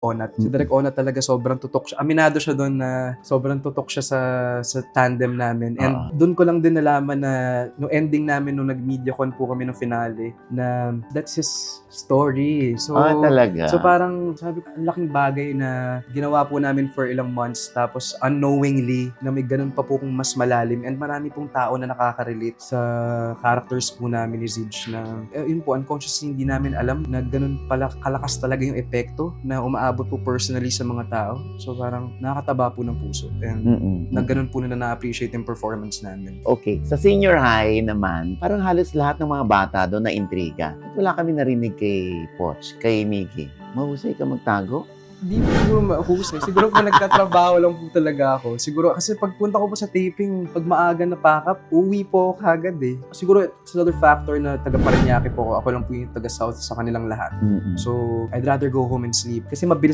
Onat. Si Direk Onat talaga sobrang tutok siya. Aminado siya doon na sobrang tutok siya sa tandem namin. And doon ko lang din nalaman na no ending namin nung nag-mediacon po kami ng finale na that's his story. So, talaga? So parang sabi ko, ang laking bagay na ginawa po namin for ilang months tapos unknowingly na may ganun pa po kung mas malalim and marami pong tao na nakaka-relate sa characters po namin ni Zidge na yun po, unconsciously hindi namin alam na ganun pala kalakas talaga yung epekto na umaabot po personally sa mga tao. So parang nakakataba po ng puso and na ganun po na na-appreciate yung performance namin. Okay, sa senior high naman, parang halos lahat ng mga bata doon na intriga. Wala kami narinig kay Poch, kay Mickey. Mahusay ka magtago? Hindi po siguro mahusay. Siguro kung nagtatrabaho lang po talaga ako. Siguro kasi pagpunta ko po sa taping, pag maaga na pack-up, uwi po ako kagad eh. Siguro it's another factor na taga Parañaque po ako. Ako lang po yung taga South sa kanilang lahat. So, I'd rather go home and sleep. Kasi mabilis